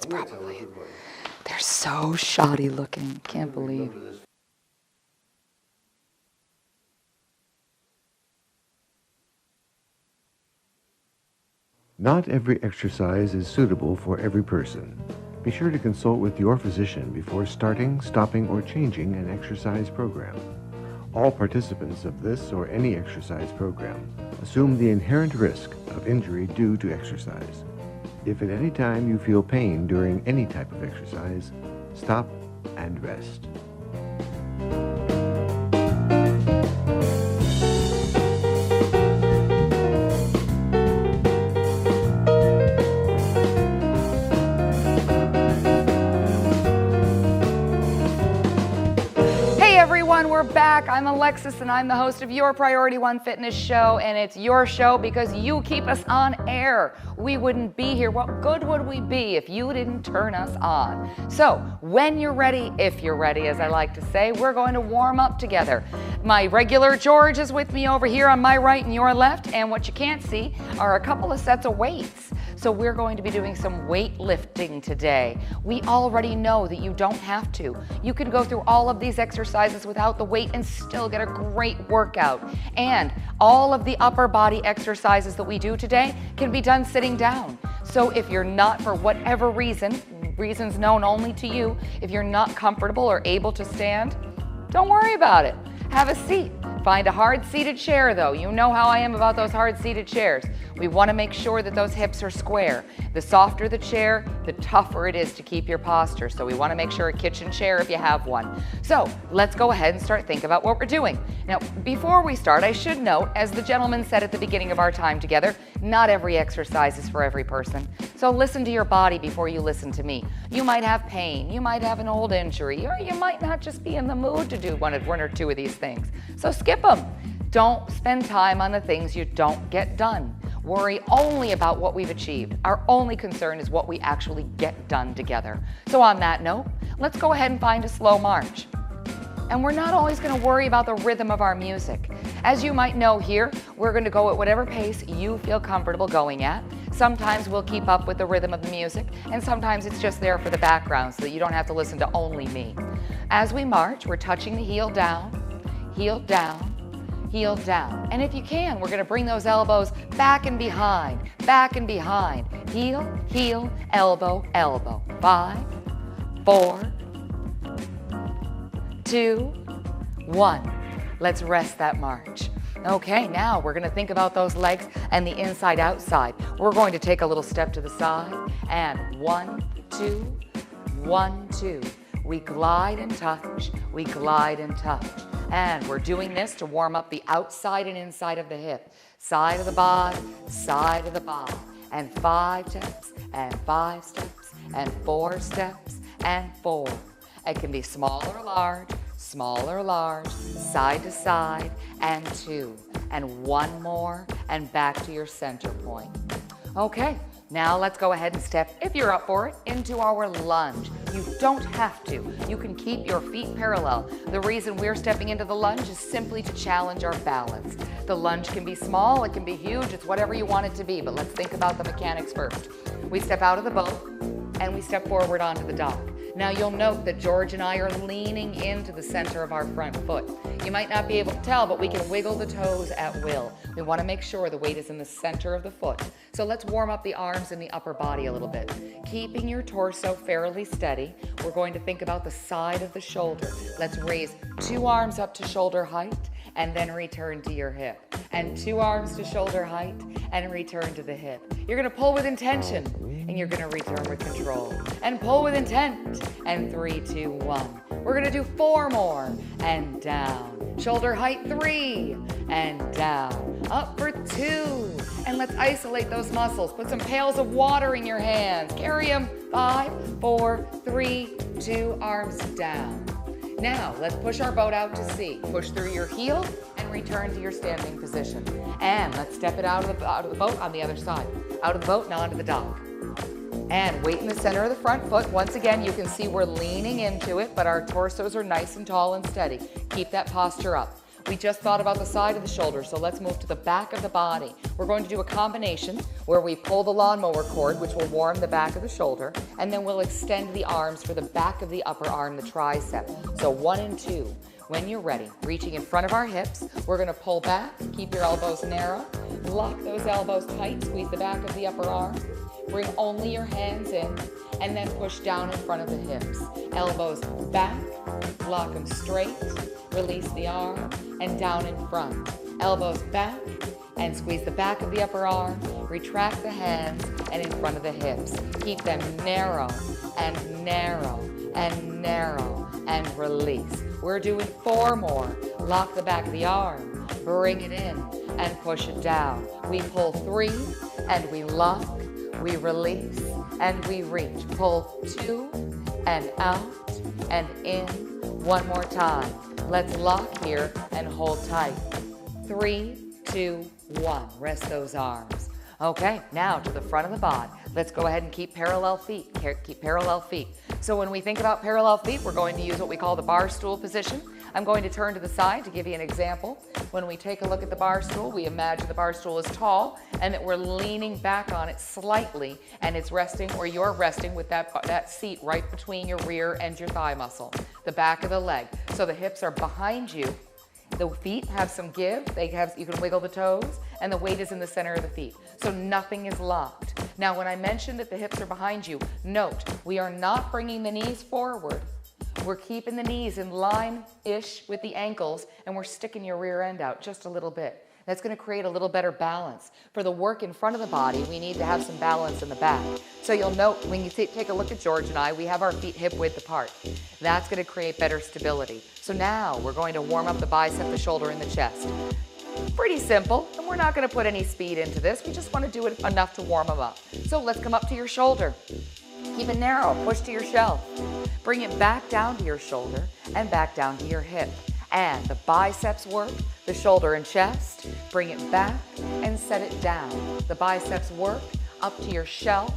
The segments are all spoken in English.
probably, they're so shoddy looking. Can't believe. Not every exercise is suitable for every person. Be sure to consult with your physician before starting, stopping, or changing an exercise program. All participants of this or any exercise program assume the inherent risk of injury due to exercise. If at any time you feel pain during any type of exercise, stop and rest. We're back. I'm Alexis and I'm the host of your Priority One Fitness show, and it's your show because you keep us on air. We wouldn't be here. What good would we be if you didn't turn us on? So when you're ready, if you're ready, as I like to say, we're going to warm up together. My regular George is with me over here on my right and your left, and what you can't see are a couple of sets of weights. So we're going to be doing some weightlifting today. We already know that you don't have to. You can go through all of these exercises without the weight and still get a great workout. And all of the upper body exercises that we do today can be done sitting down. So if you're not, for whatever reason, reasons known only to you, if you're not comfortable or able to stand, don't worry about it. Have a seat. Find a hard-seated chair, though. You know how I am about those hard-seated chairs. We want to make sure that those hips are square. The softer the chair, the tougher it is to keep your posture. So we want to make sure a kitchen chair if you have one. So let's go ahead and start thinking about what we're doing. Now, before we start, I should note, as the gentleman said at the beginning of our time together, not every exercise is for every person. So listen to your body before you listen to me. You might have pain, you might have an old injury, or you might not just be in the mood to do one or two of these things. So skip them. Don't spend time on the things you don't get done. Worry only about what we've achieved. Our only concern is what we actually get done together. So on that note, let's go ahead and find a slow march. And we're not always going to worry about the rhythm of our music. As you might know here, we're going to go at whatever pace you feel comfortable going at. Sometimes we'll keep up with the rhythm of the music, and sometimes it's just there for the background so that you don't have to listen to only me. As we march, we're touching the heel down, heel down, heel down. And if you can, we're going to bring those elbows back and behind, heel, heel, elbow, elbow. 5, 4, 2, 1. Let's rest that march. Okay, now we're going to think about those legs and the inside outside. We're going to take a little step to the side and 1, 2, 1, 2. We glide and touch, we glide and touch. And we're doing this to warm up the outside and inside of the hip. Side of the body, side of the body. And 5 steps, and 5 steps, and 4 steps, and 4. It can be small or large, side to side, and 2. And 1 more, and back to your center point. Okay. Now let's go ahead and step, if you're up for it, into our lunge. You don't have to. You can keep your feet parallel. The reason we're stepping into the lunge is simply to challenge our balance. The lunge can be small, it can be huge, it's whatever you want it to be, but let's think about the mechanics first. We step out of the boat and we step forward onto the dock. Now you'll note that George and I are leaning into the center of our front foot. You might not be able to tell, but we can wiggle the toes at will. We want to make sure the weight is in the center of the foot. So let's warm up the arms and the upper body a little bit. Keeping your torso fairly steady, we're going to think about the side of the shoulder. Let's raise 2 arms up to shoulder height and then return to your hip. And 2 arms to shoulder height and return to the hip. You're going to pull with intention and you're going to return with control. And pull with intent. And 3, 2, 1. We're going to do 4 more and down. Shoulder height 3 and down. Up for 2. And let's isolate those muscles. Put some pails of water in your hands. Carry them. 5, 4, 3, 2, arms down. Now, let's push our boat out to sea. Push through your heel and return to your standing position. And let's step it out of the boat on the other side. Out of the boat and onto the dock. And weight in the center of the front foot. Once again, you can see we're leaning into it, but our torsos are nice and tall and steady. Keep that posture up. We just thought about the side of the shoulder, so let's move to the back of the body. We're going to do a combination where we pull the lawnmower cord, which will warm the back of the shoulder, and then we'll extend the arms for the back of the upper arm, the tricep. So 1 and 2. When you're ready, reaching in front of our hips, we're going to pull back, keep your elbows narrow, lock those elbows tight, squeeze the back of the upper arm, bring only your hands in, and then push down in front of the hips. Elbows back, lock them straight, release the arm, and down in front. Elbows back, and squeeze the back of the upper arm, retract the hands, and in front of the hips. Keep them narrow, and narrow, and narrow, and release. We're doing 4 more. Lock the back of the arm, bring it in, and push it down. We pull 3, and we lock, we release, and we reach. Pull 2, and out, and in. 1 more time. Let's lock here and hold tight. 3, 2, 1. Rest those arms. Okay, now to the front of the body. Let's go ahead and keep parallel feet. Keep parallel feet. So when we think about parallel feet, we're going to use what we call the bar stool position. I'm going to turn to the side to give you an example. When we take a look at the bar stool, we imagine the bar stool is tall and that we're leaning back on it slightly, and it's resting, or you're resting with that seat right between your rear and your thigh muscle, the back of the leg. So the hips are behind you. The feet have some give. You can wiggle the toes, and the weight is in the center of the feet. So nothing is locked. Now, when I mentioned that the hips are behind you, note, we are not bringing the knees forward. We're keeping the knees in line-ish with the ankles, and we're sticking your rear end out just a little bit. That's going to create a little better balance. For the work in front of the body, we need to have some balance in the back. So you'll note when you take a look at George and I, we have our feet hip width apart. That's going to create better stability. So now we're going to warm up the bicep, the shoulder, and the chest. Pretty simple, and we're not going to put any speed into this. We just want to do it enough to warm them up. So let's come up to your shoulder. Keep it narrow, push to your shelf. Bring it back down to your shoulder and back down to your hip. And the biceps work, the shoulder and chest. Bring it back and set it down. The biceps work up to your shelf.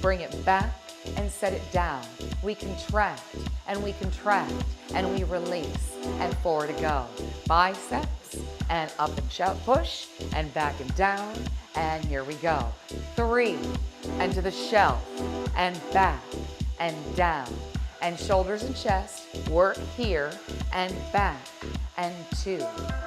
Bring it back and set it down. We contract and we contract and we release, and 4 to go. Biceps and up and shelf, push and back and down, and here we go. 3 and to the shelf and back and down, and shoulders and chest work here and back, and 2.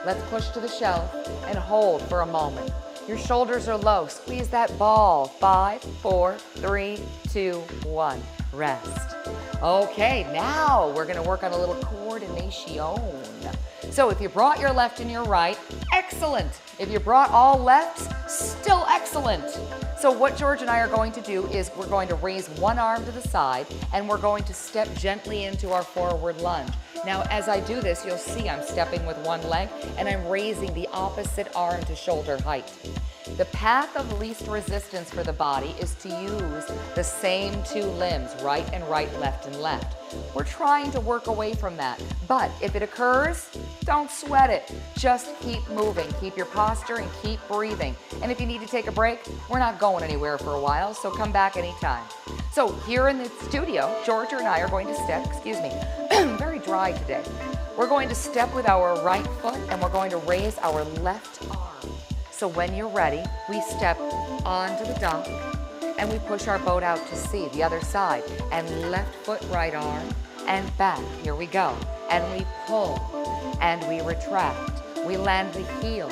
Let's push to the shelf and hold for a moment. Your shoulders are low. Squeeze that ball. 5, 4, 3, 2, 1. Rest. Okay, now we're going to work on a little coordination. So if you brought your left and your right, excellent. If you brought all lefts, still excellent. So what George and I are going to do is we're going to raise one arm to the side, and we're going to step gently into our forward lunge. Now, as I do this, you'll see I'm stepping with one leg, and I'm raising the opposite arm to shoulder height. The path of least resistance for the body is to use the same 2 limbs, right and right, left and left. We're trying to work away from that, but if it occurs, don't sweat it. Just keep moving, keep your posture, and keep breathing. And if you need to take a break, we're not going anywhere for a while, so come back anytime. So here in the studio, George and I are going to step, very dry today. We're going to step with our right foot, and we're going to raise our left arm. So when you're ready, we step onto the dock, and we push our boat out to sea, the other side, and left foot, right arm, and back. Here we go. And we pull, and we retract. We land the heel,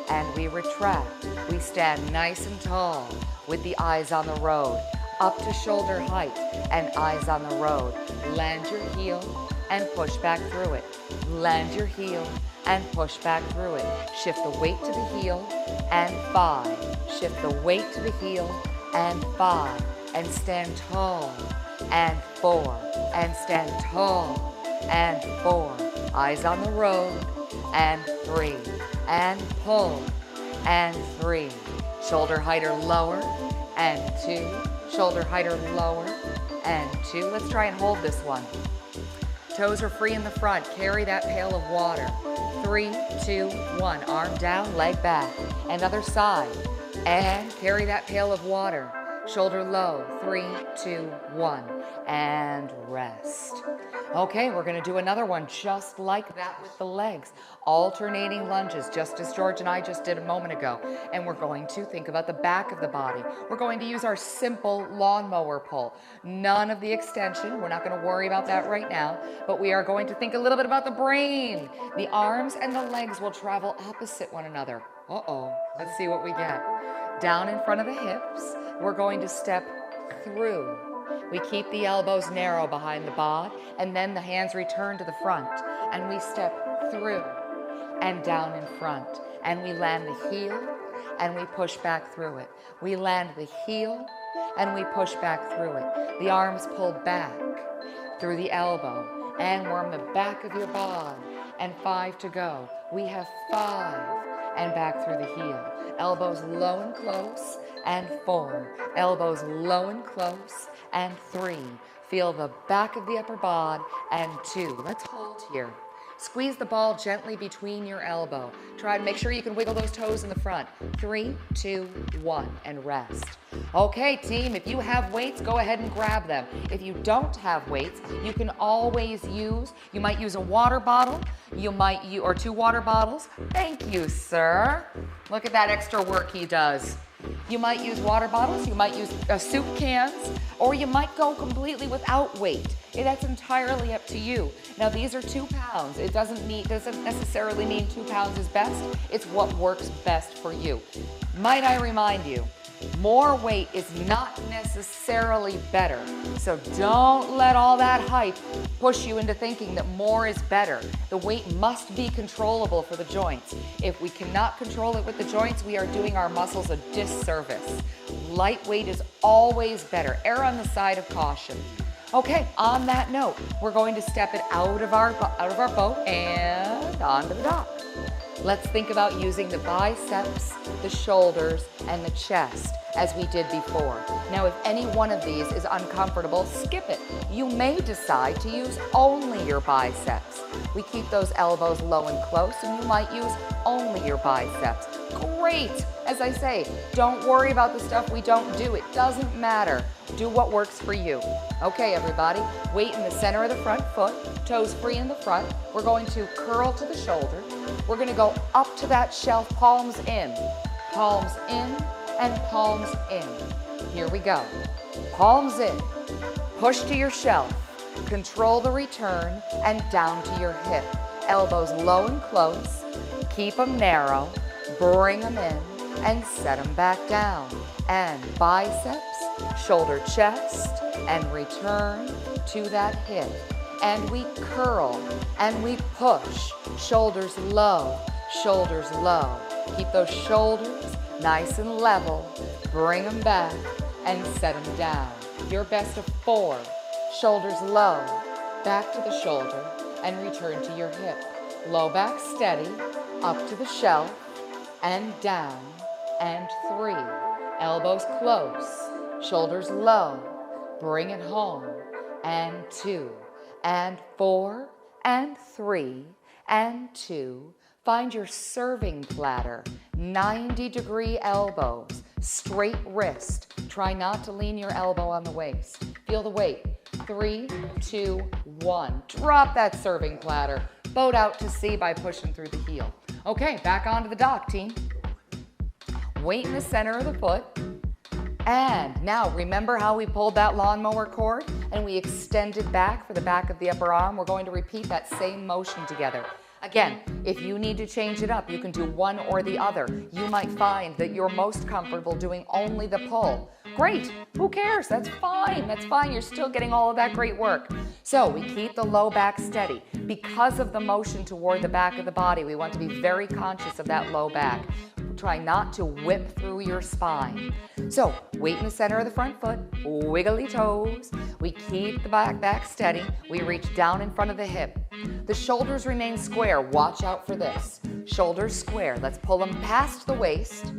and we retract. We stand nice and tall with the eyes on the road, up to shoulder height, and eyes on the road. Land your heel, and push back through it. Land your heel, and push back through it. Shift the weight to the heel, and 5. Shift the weight to the heel, and 5. And stand tall, and 4. And stand tall, and 4. Eyes on the road, and 3. And pull, and 3. Shoulder height or lower, and 2. Shoulder height or lower, and 2. Let's try and hold this one. Toes are free in the front. Carry that pail of water. 3, 2, 1. Arm down, leg back. And other side. And carry that pail of water. shoulder low, 3, 2, 1, and rest. Okay, we're gonna do another one just like that with the legs. Alternating lunges, just as George and I just did a moment ago. And we're going to think about the back of the body. We're going to use our simple lawnmower pull. None of the extension, we're not gonna worry about that right now, but we are going to think a little bit about the brain. The arms and the legs will travel opposite one another. Uh-oh, let's see what we get. Down in front of the hips, we're going to step through. We keep the elbows narrow behind the bod, and then the hands return to the front, and we step through and down in front, and we land the heel, and we push back through it. We land the heel, and we push back through it. The arms pull back through the elbow, and we're on the back of your bod, and 5 to go. We have 5, and back through the heel. Elbows low and close, and 4. Elbows low and close, and 3. Feel the back of the upper bod, and 2. Let's hold here. Squeeze the ball gently between your elbow. Try to make sure you can wiggle those toes in the front. 3, 2, 1, and rest. Okay, team, if you have weights, go ahead and grab them. If you don't have weights, you can always you might use a water bottle, or 2 water bottles. Thank you, sir. Look at that extra work he does. You might use water bottles, you might use soup cans, or you might go completely without weight. That's entirely up to you. Now these are 2 pounds. It doesn't necessarily mean 2 pounds is best. It's what works best for you. Might I remind you, more weight is not necessarily better. So don't let all that hype push you into thinking that more is better. The weight must be controllable for the joints. If we cannot control it with the joints, we are doing our muscles a disservice. Lightweight is always better. Err on the side of caution. Okay, on that note, we're going to step it out of our boat and onto the dock. Let's think about using the biceps, the shoulders, and the chest as we did before. Now, if any one of these is uncomfortable, skip it. You may decide to use only your biceps. We keep those elbows low and close, and you might use only your biceps. Great! As I say, don't worry about the stuff we don't do. It doesn't matter. Do what works for you. Okay, everybody, weight in the center of the front foot, toes free in the front. We're going to curl to the shoulder. We're going to go up to that shelf, palms in, and palms in. Here we go. Palms in, push to your shelf, control the return, and down to your hip. Elbows low and close, keep them narrow, bring them in, and set them back down. And biceps, shoulder, chest, and return to that hip. And we curl, and we push, shoulders low, shoulders low. Keep those shoulders nice and level, bring them back, and set them down. Your best of 4, shoulders low, back to the shoulder, and return to your hip. Low back steady, up to the shelf, and down, and 3. Elbows close, shoulders low, bring it home, and 2, and 4, and 3, and 2. Find your serving platter, 90-degree elbows, straight wrist. Try not to lean your elbow on the waist. Feel the weight. 3, 2, 1. Drop that serving platter. Boat out to sea by pushing through the heel. Okay, back onto the dock, team. Weight in the center of the foot. And now, remember how we pulled that lawnmower cord and we extended back for the back of the upper arm? We're going to repeat that same motion together. Again, if you need to change it up, you can do one or the other. You might find that you're most comfortable doing only the pull. Great, who cares? That's fine, You're still getting all of that great work. So we keep the low back steady. Because of the motion toward the back of the body, we want to be very conscious of that low back. Try not to whip through your spine. So, weight in the center of the front foot, wiggly toes. We keep the back steady. We reach down in front of the hip. The shoulders remain square. Watch out for this. Shoulders square. Let's pull them past the waist.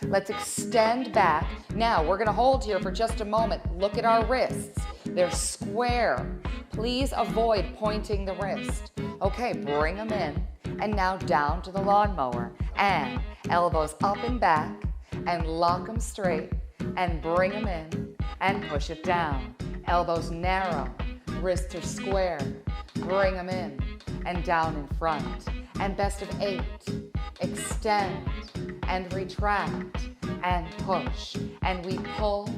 Let's extend back. Now, we're gonna hold here for just a moment. Look at our wrists. They're square. Please avoid pointing the wrist. Okay, bring them in. And now down to the lawnmower. And elbows up and back, and lock them straight, and bring them in and push it down. Elbows narrow, wrists are square. Bring them in and down in front. And best of 8. Extend and retract and push. And we pull,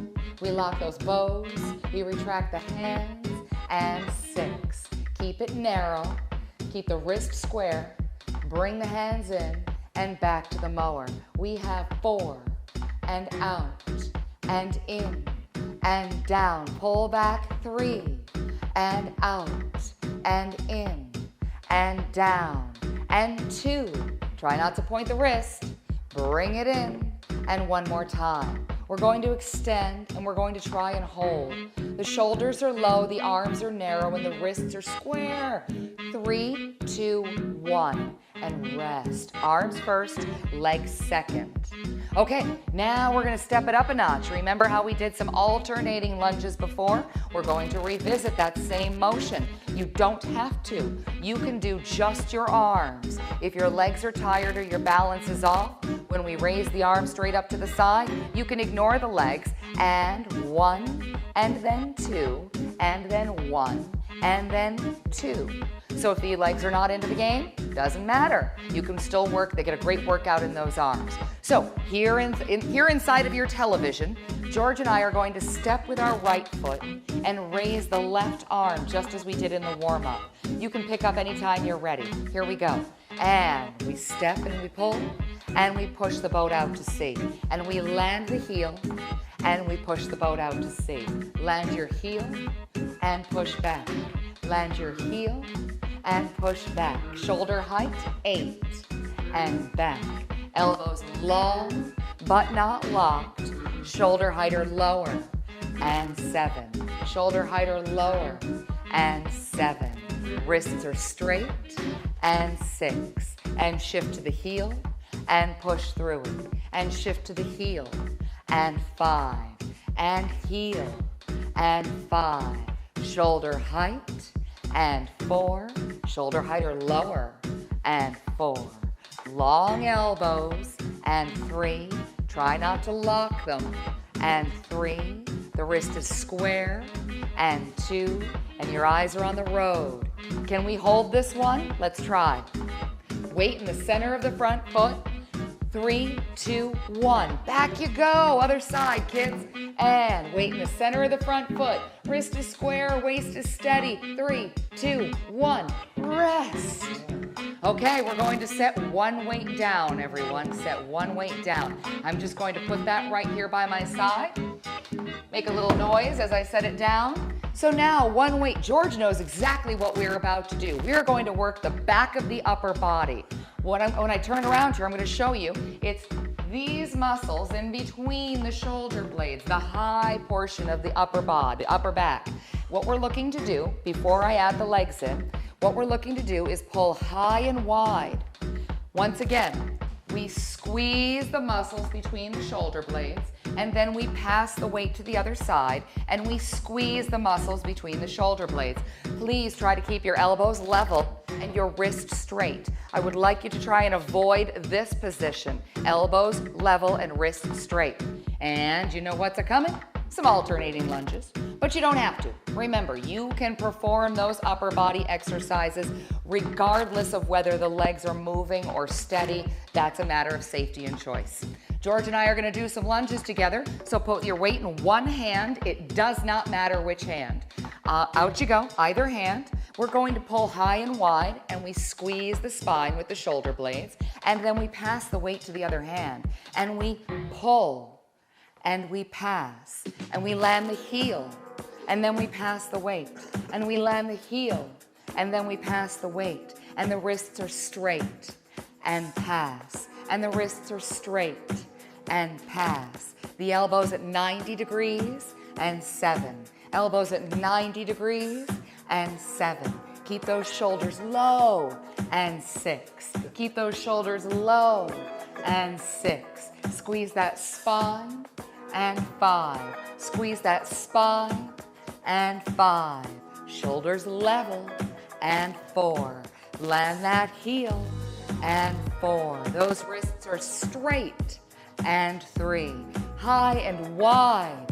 we lock those bows, we retract the hands, and 6. Keep it narrow, keep the wrist square, bring the hands in and back to the mower. We have 4 and out and in and down. Pull back 3 and out and in and down and 2. Try not to point the wrist. Bring it in and 1 more time. We're going to extend and we're going to try and hold. The shoulders are low, the arms are narrow, and the wrists are square. 3, 2, 1, and rest. Arms first, legs second. Okay, now we're gonna step it up a notch. Remember how we did some alternating lunges before? We're going to revisit that same motion. You don't have to. You can do just your arms. If your legs are tired or your balance is off, when we raise the arms straight up to the side, you can ignore the legs, and 1, and then 2, and then 1, and then 2. So if the legs are not into the game, doesn't matter. You can still work. They get a great workout in those arms. So here inside of your television, George and I are going to step with our right foot and raise the left arm just as we did in the warm-up. You can pick up anytime you're ready. Here we go. And we step and we pull and we push the boat out to sea. And we land the heel and we push the boat out to sea. Land your heel and push back. Land your heel and push back. Shoulder height, 8 and back. Elbows long but not locked. Shoulder height or lower, and 7. Shoulder height or lower, and 7. Wrists are straight, and 6. And shift to the heel, and push through it. And shift to the heel, and 5. And heel, and 5. Shoulder height, and 4. Shoulder height or lower, and 4. Long elbows, and 3. Try not to lock them, and 3. The wrist is square, and 2. And your eyes are on the road. Can we hold this one? Let's try. Weight in the center of the front foot. 3, 2, 1. Back you go. Other side, kids. And weight in the center of the front foot. Wrist is square, waist is steady. 3, 2, 1. Rest. Okay, we're going to set 1 weight down, everyone. Set 1 weight down. I'm just going to put that right here by my side. Make a little noise as I set it down. So now 1 weight. George knows exactly what we're about to do. We're going to work the back of the upper body. When I turn around here, I'm going to show you. It's these muscles in between the shoulder blades, the high portion of the upper body, the upper back. What we're looking to do, before I add the legs in, what we're looking to do is pull high and wide. Once again, we squeeze the muscles between the shoulder blades, and then we pass the weight to the other side, and we squeeze the muscles between the shoulder blades. Please try to keep your elbows level and your wrist straight. I would like you to try and avoid this position. Elbows level and wrists straight. And you know what's a-coming? Some alternating lunges, but you don't have to. Remember, you can perform those upper body exercises regardless of whether the legs are moving or steady. That's a matter of safety and choice. George and I are gonna do some lunges together, so put your weight in one hand. It does not matter which hand. Out you go, either hand. We're going to pull high and wide, and we squeeze the spine with the shoulder blades, and then we pass the weight to the other hand, and we pull. And we pass, and we land the heel, and then we pass the weight, and we land the heel, and then we pass the weight, and the wrists are straight, and pass, and the wrists are straight, and pass. The elbows at 90 degrees, and 7. Elbows at 90 degrees, and 7. Keep those shoulders low, and 6. Keep those shoulders low, and 6. Squeeze that spine, and 5. Squeeze that spine, and 5. Shoulders level, and 4. Land that heel, and 4. Those wrists are straight, and 3. high and wide,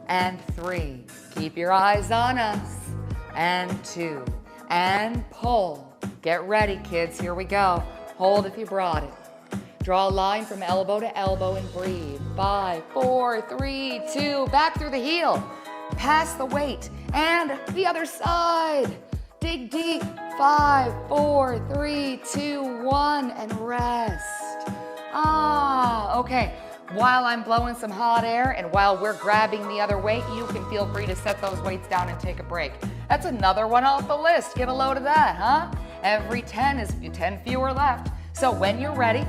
and 3. Keep your eyes on us, and 2, and pull. Get ready, kids, here we go. Hold if you brought it. Draw a line from elbow to elbow and breathe. 5, 4, 3, 2, back through the heel. Pass the weight, and the other side. Dig deep. 5, 4, 3, 2, 1, and rest. Okay. While I'm blowing some hot air and while we're grabbing the other weight, you can feel free to set those weights down and take a break. That's another one off the list. Get a load of that, huh? Every 10 is 10 fewer left. So when you're ready,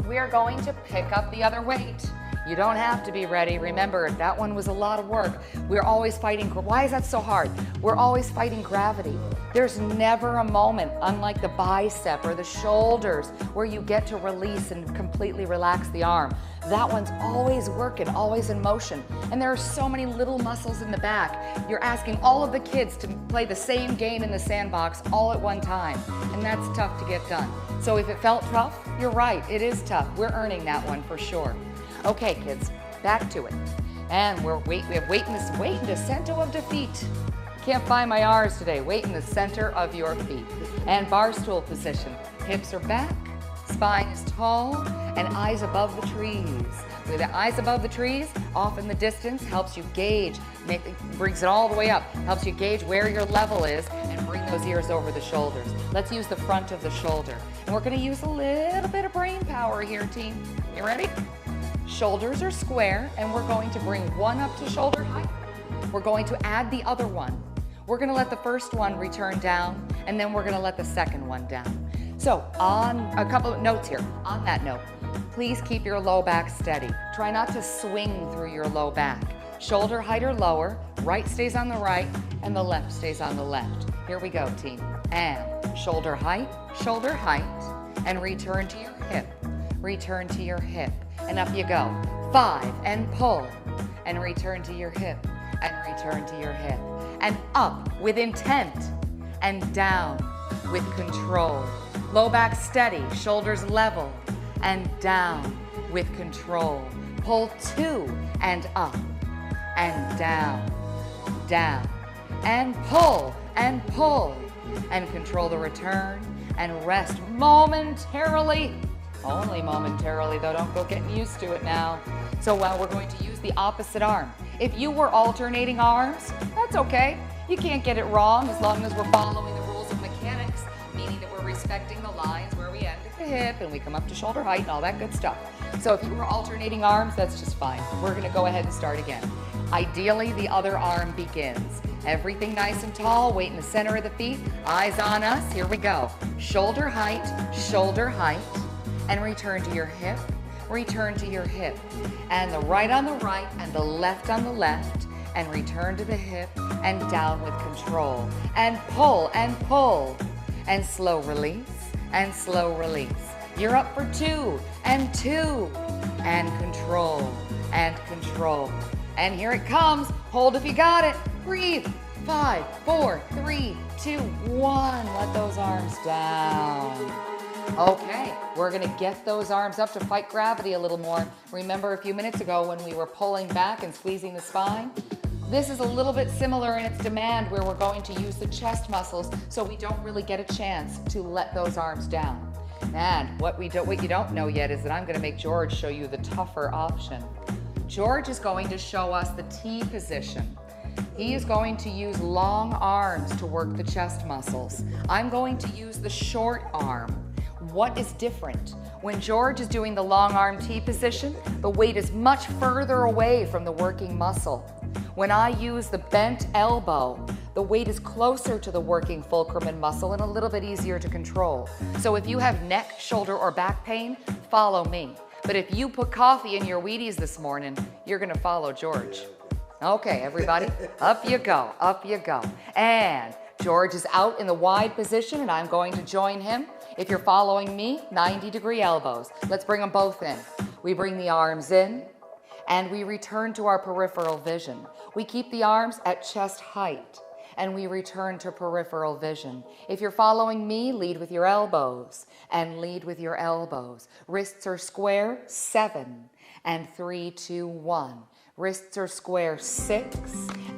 we are going to pick up the other weight. You don't have to be ready. Remember, that one was a lot of work. We're always fighting. Why is that so hard? We're always fighting gravity. There's never a moment, unlike the bicep or the shoulders, where you get to release and completely relax the arm. That one's always working, always in motion. And there are so many little muscles in the back. You're asking all of the kids to play the same game in the sandbox all at one time. And that's tough to get done. So if it felt tough, you're right, it is tough. We're earning that one for sure. Okay, kids, back to it. And we have weight in the center of the feet. Can't find my R's today. Weight in the center of your feet. And bar stool position. Hips are back, spine is tall, and eyes above the trees. With the eyes above the trees, off in the distance, helps you gauge, brings it all the way up, helps you gauge where your level is and bring those ears over the shoulders. Let's use the front of the shoulder. And we're gonna use a little bit of brain power here, team. You ready? Shoulders are square, and we're going to bring one up to shoulder height. We're going to add the other one. We're gonna let the first one return down, and then we're gonna let the second one down. So on a couple of notes here, on that note, please keep your low back steady. Try not to swing through your low back. Shoulder height or lower, right stays on the right, and the left stays on the left. Here we go, team. And shoulder height, and return to your hip. Return to your hip, and up you go. 5, and pull, and return to your hip, and return to your hip. And up with intent, and down with control. Low back steady, shoulders level, and down with control. Pull 2, and up, and down, down, and pull, and control the return, and rest momentarily. Only momentarily, though, don't go getting used to it now. So we're going to use the opposite arm. If you were alternating arms, that's okay. You can't get it wrong as long as we're following the rules of mechanics, meaning that we're respecting the lines where we end at the hip and we come up to shoulder height and all that good stuff. So if you were alternating arms, that's just fine. We're gonna go ahead and start again. Ideally, the other arm begins. Everything nice and tall, weight in the center of the feet, eyes on us, here we go. Shoulder height, and return to your hip, return to your hip. And the right on the right and the left on the left, and return to the hip and down with control. And pull, and slow release, and slow release. You're up for 2, and control, and control. And here it comes. Hold if you got it. Breathe. 5, 4, 3, 2, 1. Let those arms down. Okay, we're gonna get those arms up to fight gravity a little more. Remember a few minutes ago when we were pulling back and squeezing the spine? This is a little bit similar in its demand where we're going to use the chest muscles so we don't really get a chance to let those arms down. And what you don't know yet is that I'm gonna make George show you the tougher option. George is going to show us the T position. He is going to use long arms to work the chest muscles. I'm going to use the short arm. What is different? When George is doing the long arm T position, the weight is much further away from the working muscle. When I use the bent elbow, the weight is closer to the working fulcrum and muscle and a little bit easier to control. So if you have neck, shoulder, or back pain, follow me. But if you put coffee in your Wheaties this morning, you're gonna follow George. Okay, everybody, up you go, up you go. And George is out in the wide position and I'm going to join him. If you're following me, 90-degree elbows. Let's bring them both in. We bring the arms in and we return to our peripheral vision. We keep the arms at chest height and we return to peripheral vision. If you're following me, lead with your elbows and lead with your elbows. Wrists are square, 7 and 3, 2, 1. Wrists are square, 6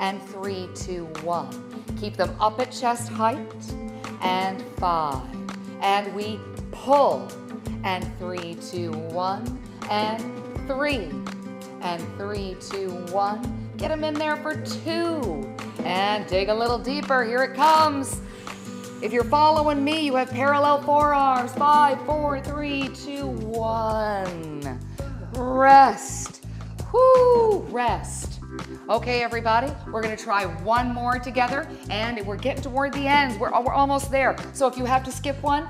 and 3, 2, 1. Keep them up at chest height, and 5. And we pull, and 3, 2, 1, and 3, and 3, 2, 1. Get them in there for 2, and dig a little deeper. Here it comes. If you're following me, you have parallel forearms. 5, 4, 3, 2, 1. Rest. Whoo, rest. Okay, everybody, we're gonna try one more together, and we're getting toward the end. We're almost there. So if you have to skip one,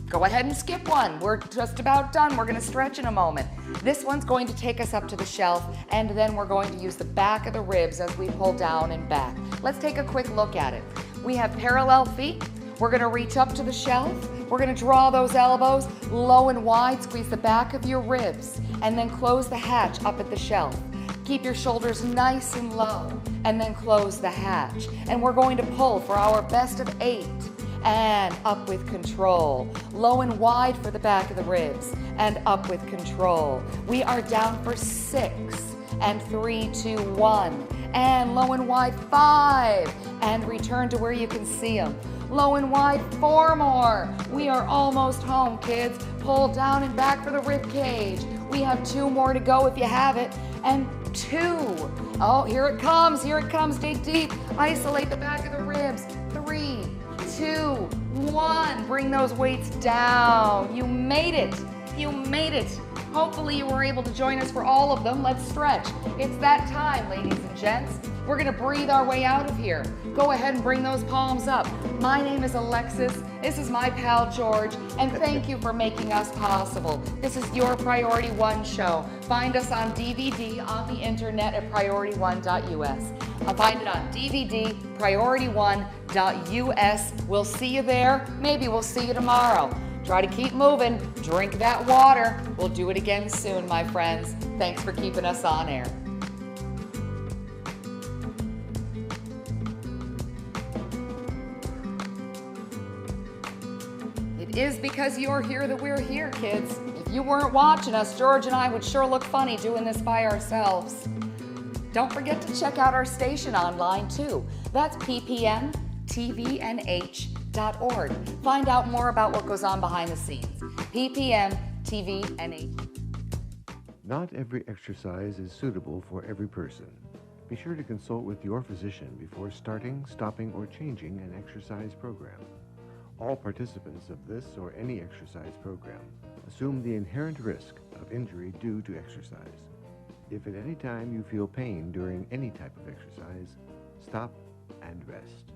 go ahead and skip one. We're just about done. We're gonna stretch in a moment. This one's going to take us up to the shelf, and then we're going to use the back of the ribs as we pull down and back. Let's take a quick look at it. We have parallel feet. We're gonna reach up to the shelf. We're gonna draw those elbows low and wide, squeeze the back of your ribs, and then close the hatch up at the shelf. Keep your shoulders nice and low, and then close the hatch. And we're going to pull for our best of 8, and up with control. Low and wide for the back of the ribs, and up with control. We are down for 6, and 3, 2, 1, and low and wide 5, and return to where you can see them. Low and wide 4 more. We are almost home, kids. Pull down and back for the rib cage. We have 2 more to go if you have it, and 2. Oh, here it comes, dig deep. Isolate the back of the ribs. 3, 2, 1. Bring those weights down. You made it. Hopefully you were able to join us for all of them. Let's stretch. It's that time, ladies and gents. We're gonna breathe our way out of here. Go ahead and bring those palms up. My name is Alexis. This is my pal George, and thank you for making us possible. This is your Priority One show. Find us on DVD on the internet at priority1.us. Find it on DVD, priority1.us. We'll see you there. Maybe we'll see you tomorrow. Try to keep moving. Drink that water. We'll do it again soon, my friends. Thanks for keeping us on air. It is because you're here that we're here, kids. If you weren't watching us, George and I would sure look funny doing this by ourselves. Don't forget to check out our station online, too. That's PPMtvnh.org. Find out more about what goes on behind the scenes. PPMtvnh. Not every exercise is suitable for every person. Be sure to consult with your physician before starting, stopping, or changing an exercise program. All participants of this or any exercise program assume the inherent risk of injury due to exercise. If at any time you feel pain during any type of exercise, stop and rest.